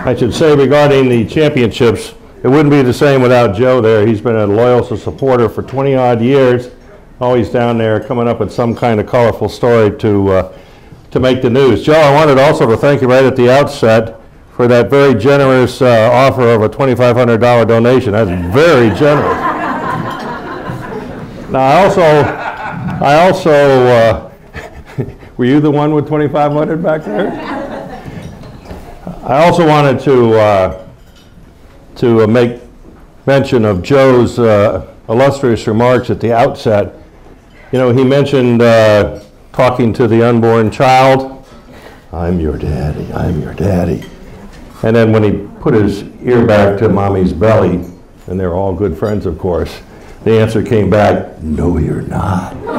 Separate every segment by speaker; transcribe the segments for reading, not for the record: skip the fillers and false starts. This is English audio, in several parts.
Speaker 1: I should say regarding the championships, it wouldn't be the same without Joe there. He's been a loyal supporter for 20-odd years, always down there coming up with some kind of colorful story to make the news. Joe, I wanted also to thank you right at the outset for that very generous offer of a $2,500 donation. That's very generous. Now, I also were you the one with 2,500 back there? I also wanted to make mention of Joe's illustrious remarks at the outset. You know, he mentioned talking to the unborn child, "I'm your daddy, I'm your daddy." And then when he put his ear back to mommy's belly, and they're all good friends, of course, the answer came back, "No, you're not. No,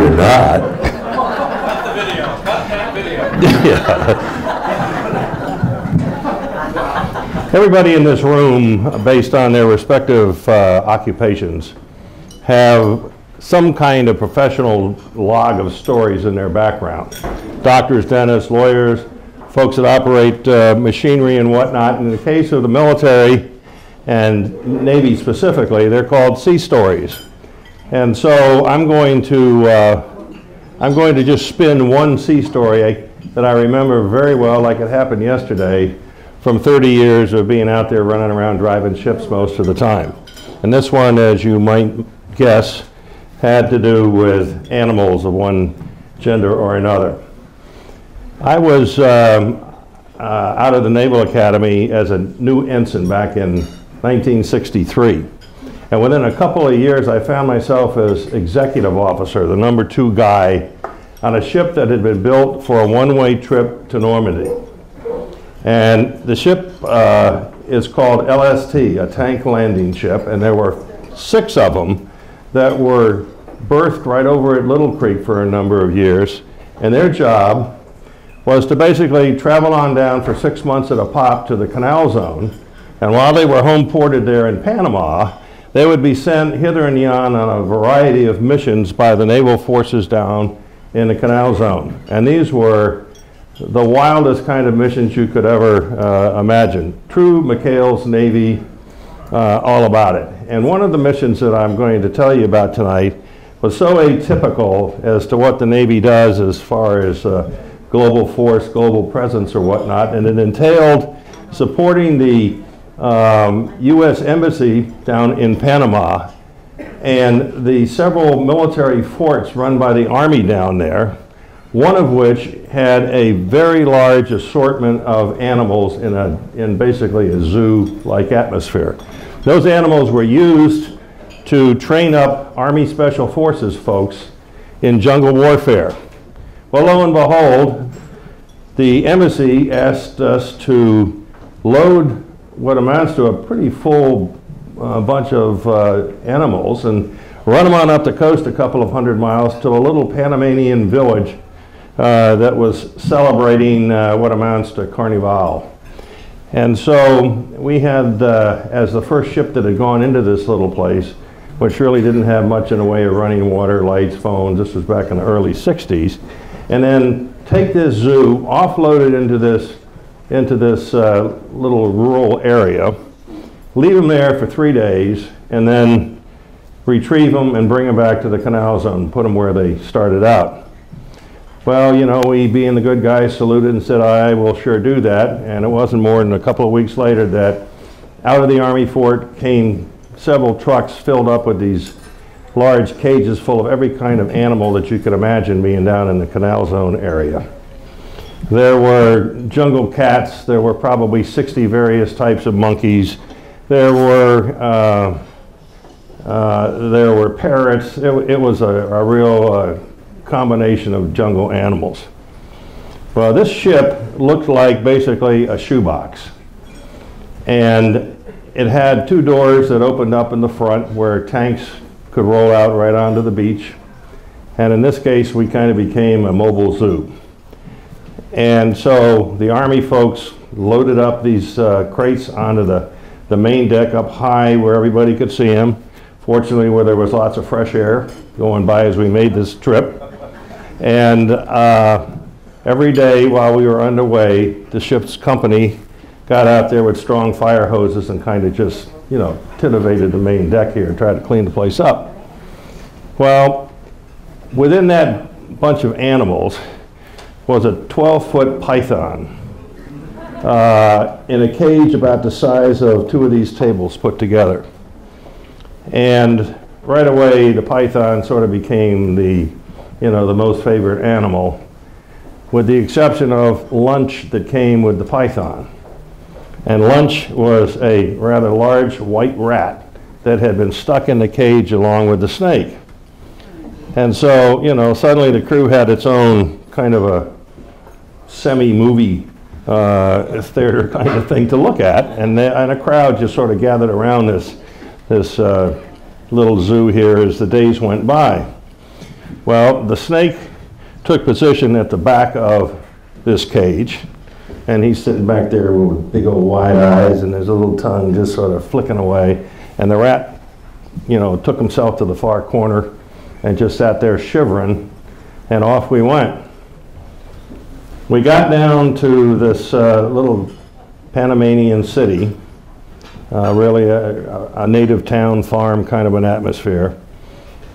Speaker 1: you're not."
Speaker 2: Cut the video. Cut that video.
Speaker 1: Yeah. Everybody in this room, based on their respective occupations, have some kind of professional log of stories in their background. Doctors, dentists, lawyers, folks that operate machinery and whatnot. In the case of the military and Navy specifically, they're called sea stories. And so I'm going to just spin one sea story that I remember very well, like it happened yesterday, from 30 years of being out there running around driving ships most of the time. And this one, as you might guess, had to do with animals of one gender or another. I was out of the Naval Academy as a new ensign back in 1963. And within a couple of years, I found myself as executive officer, the number 2 guy, on a ship that had been built for a one-way trip to Normandy. And the ship is called LST, a tank landing ship, and there were 6 of them that were berthed right over at Little Creek for a number of years. And their job was to basically travel on down for 6 months at a pop to the Canal Zone. And while they were home ported there in Panama, they would be sent hither and yon on a variety of missions by the naval forces down in the Canal Zone. And these were the wildest kind of missions you could ever imagine. True McHale's Navy, all about it. And one of the missions that I'm going to tell you about tonight was so atypical as to what the Navy does as far as global force, global presence or whatnot, and it entailed supporting the U.S. Embassy down in Panama and the several military forts run by the Army down there, one of which had a very large assortment of animals in basically a zoo-like atmosphere. Those animals were used to train up Army Special Forces folks in jungle warfare. Well, lo and behold, the embassy asked us to load what amounts to a pretty full bunch of animals and run them on up the coast a couple of hundred miles to a little Panamanian village that was celebrating what amounts to Carnival. And so we had, as the first ship that had gone into this little place, which really didn't have much in the way of running water, lights, phones, this was back in the early 60s, and then take this zoo, offload it into this little rural area, leave them there for 3 days, and then retrieve them and bring them back to the Canal Zone, put them where they started out. Well, you know, we being the good guys saluted and said, "I will sure do that." And it wasn't more than a couple of weeks later that out of the Army fort came several trucks filled up with these large cages full of every kind of animal that you could imagine being down in the Canal Zone area. There were jungle cats, there were probably 60 various types of monkeys, there were parrots. It was a real combination of jungle animals. Well, this ship looked like basically a shoebox. And it had 2 doors that opened up in the front where tanks could roll out right onto the beach. And in this case, we kind of became a mobile zoo. And so the Army folks loaded up these crates onto the main deck up high where everybody could see them. Fortunately, where there was lots of fresh air going by as we made this trip. And every day while we were underway, the ship's company got out there with strong fire hoses and kind of just, titivated the main deck here and tried to clean the place up. Well, within that bunch of animals was a 12-foot python in a cage about the size of 2 of these tables put together. And right away, the python sort of became the most favorite animal, with the exception of Lunch that came with the python. And Lunch was a rather large white rat that had been stuck in the cage along with the snake. And so, suddenly the crew had its own kind of a semi-movie theater kind of thing to look at, and a crowd just sort of gathered around this little zoo here as the days went by. Well, the snake took position at the back of this cage, and he's sitting back there with big old wide eyes and his little tongue just sort of flicking away. And the rat, took himself to the far corner and just sat there shivering, and off we went. We got down to this little Panamanian city, really a native town farm kind of an atmosphere.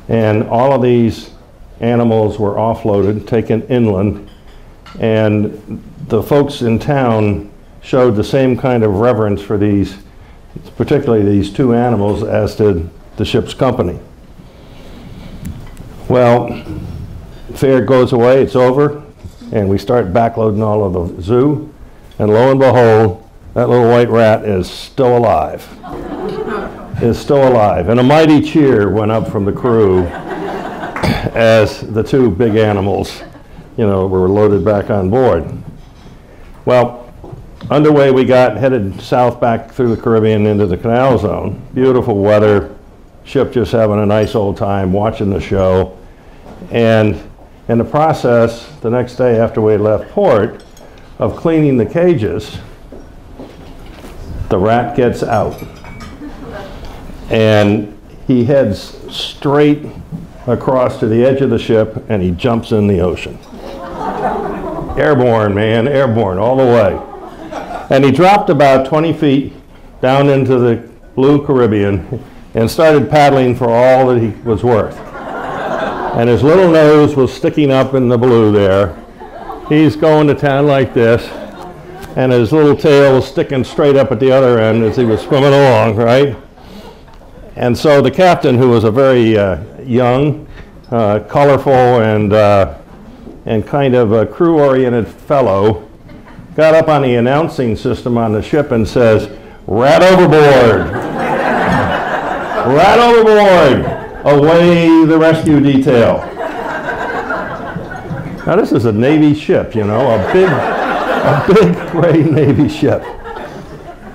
Speaker 1: And all of these animals were offloaded, taken inland, and the folks in town showed the same kind of reverence for these, particularly these 2 animals, as did the ship's company. Well, fair goes away, it's over, and we start backloading all of the zoo, and lo and behold, that little white rat is still alive. Is still alive. And a mighty cheer went up from the crew as the 2 big animals, were loaded back on board. Well, underway we got, headed south back through the Caribbean into the Canal Zone. Beautiful weather, ship just having a nice old time watching the show. And in the process, the next day after we left port, of cleaning the cages, the rat gets out. And he heads straight across to the edge of the ship, and he jumps in the ocean. Airborne, man, airborne all the way. And he dropped about 20 feet down into the blue Caribbean and started paddling for all that he was worth. And his little nose was sticking up in the blue there. He's going to town like this, and his little tail was sticking straight up at the other end as he was swimming along, right? And so the captain, who was a very young, colorful, and kind of a crew-oriented fellow, got up on the announcing system on the ship and says, "Rat overboard! Rat overboard! Away the rescue detail." Now this is a Navy ship, a big gray Navy ship.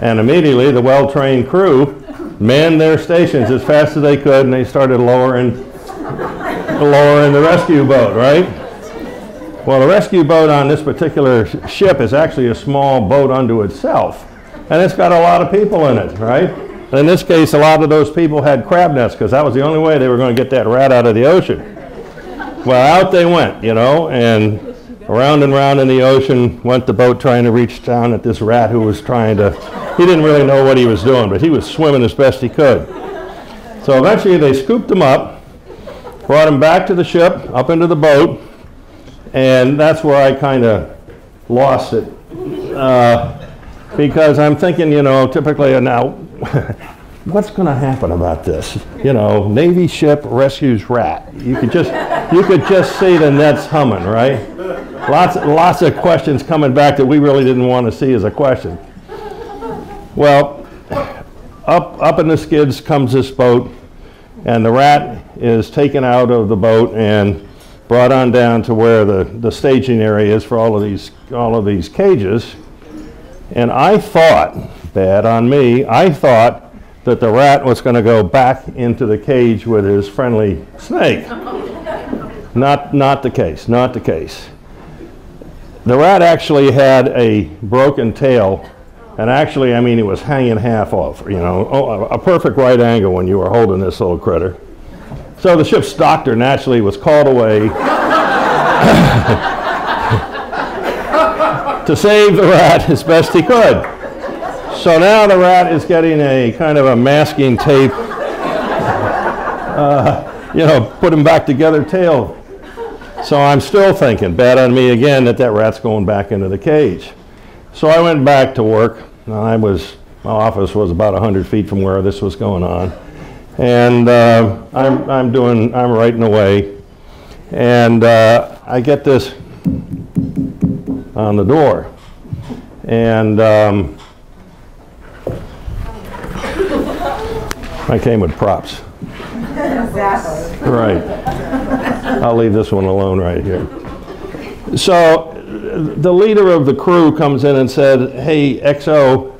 Speaker 1: And immediately the well-trained crew manned their stations as fast as they could, and they started lowering the rescue boat, right? Well, the rescue boat on this particular ship is actually a small boat unto itself, and it's got a lot of people in it, right? And in this case, a lot of those people had crab nests, because that was the only way they were going to get that rat out of the ocean. Well, out they went, and around and round in the ocean went the boat, trying to reach down at this rat who was he didn't really know what he was doing, but he was swimming as best he could. So eventually they scooped him up, brought him back to the ship, up into the boat, and that's where I kind of lost it. Because I'm thinking, typically now, what's going to happen about this? Navy ship rescues rat. You could just see the nets humming, right? Lots of questions coming back that we really didn't want to see as a question. Well, up in the skids comes this boat, and the rat is taken out of the boat and brought on down to where the staging area is for all of these cages. And I thought, bad on me, I thought that the rat was going to go back into the cage with his friendly snake. Not the case, not the case. The rat actually had a broken tail, and actually, it was hanging half off, a perfect right angle when you were holding this little critter. So the ship's doctor naturally was called away to save the rat as best he could. So now the rat is getting a kind of a masking tape, put him back together tail. So I'm still thinking, bad on me again, that rat's going back into the cage. So I went back to work. My office was about 100 feet from where this was going on. And I'm writing away. And I get this on the door. And I came with props. Exactly. Right. I'll leave this one alone right here. So the leader of the crew comes in and said, hey, XO,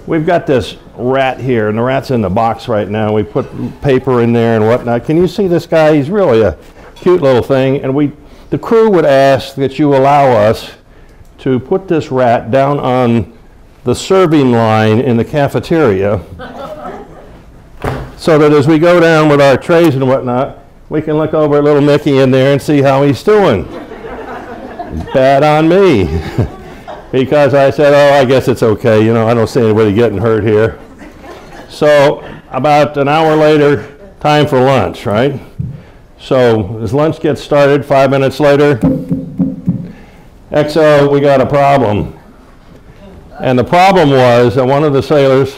Speaker 1: we've got this rat here, and the rat's in the box right now. We put paper in there and whatnot. Can you see this guy? He's really a cute little thing. And the crew would ask that you allow us to put this rat down on the serving line in the cafeteria so that as we go down with our trays and whatnot, we can look over at little Mickey in there and see how he's doing. Bad on me. Because I said, oh, I guess it's okay. I don't see anybody getting hurt here. So about an hour later, time for lunch, right? So as lunch gets started, 5 minutes later, XO, we got a problem. And the problem was that one of the sailors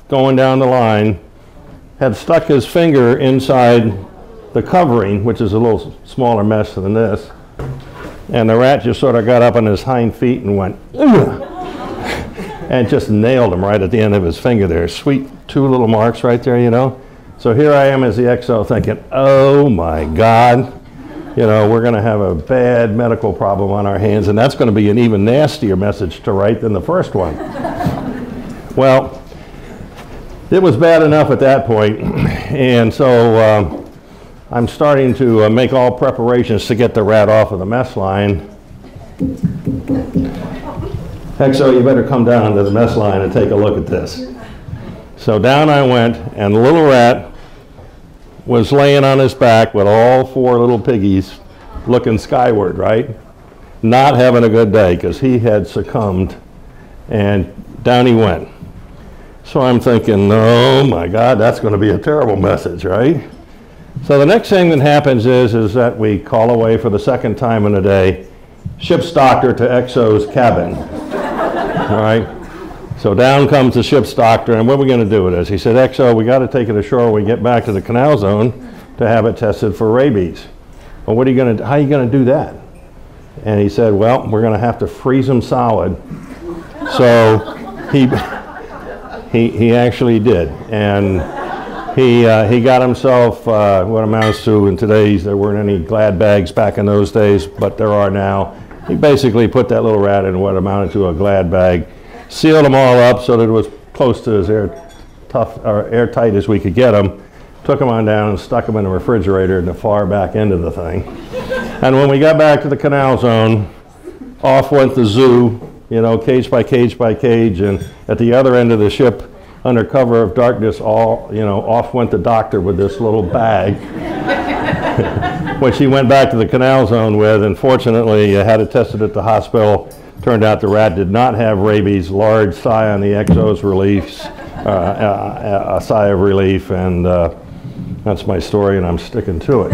Speaker 1: going down the line had stuck his finger inside the covering, which is a little smaller mess than this. And the rat just sort of got up on his hind feet and went, ugh, and just nailed him right at the end of his finger there. Sweet 2 little marks right there, So here I am as the XO thinking, oh my God, we're going to have a bad medical problem on our hands, and that's going to be an even nastier message to write than the first one. Well, it was bad enough at that point, and so I'm starting to make all preparations to get the rat off of the mess line. XO, you better come down to the mess line and take a look at this. So down I went, and the little rat was laying on his back with all 4 little piggies looking skyward, right? Not having a good day because he had succumbed, and down he went. So I'm thinking, oh my God, that's going to be a terrible message, right? So the next thing that happens is that we call away for the second time in a day, ship's doctor to XO's cabin, all right? So down comes the ship's doctor, and what are we going to do with this? He said, XO, we got to take it ashore when we get back to the canal zone to have it tested for rabies. Well, what are you going to, how are you going to do that? And he said, well, we're going to have to freeze him solid. So he actually did, and he got himself what amounts to, in today's, there weren't any Glad bags back in those days, but there are now. He basically put that little rat in what amounted to a Glad bag, sealed them all up so that it was close to as airtight as we could get them, took them on down and stuck them in the refrigerator in the far back end of the thing. And when we got back to the canal zone, off went the zoo, cage by cage by cage, and at the other end of the ship, under cover of darkness, off went the doctor with this little bag, which he went back to the canal zone with, and fortunately had it tested at the hospital. Turned out the rat did not have rabies. Large sigh on the XO's relief, a sigh of relief, and that's my story, and I'm sticking to it.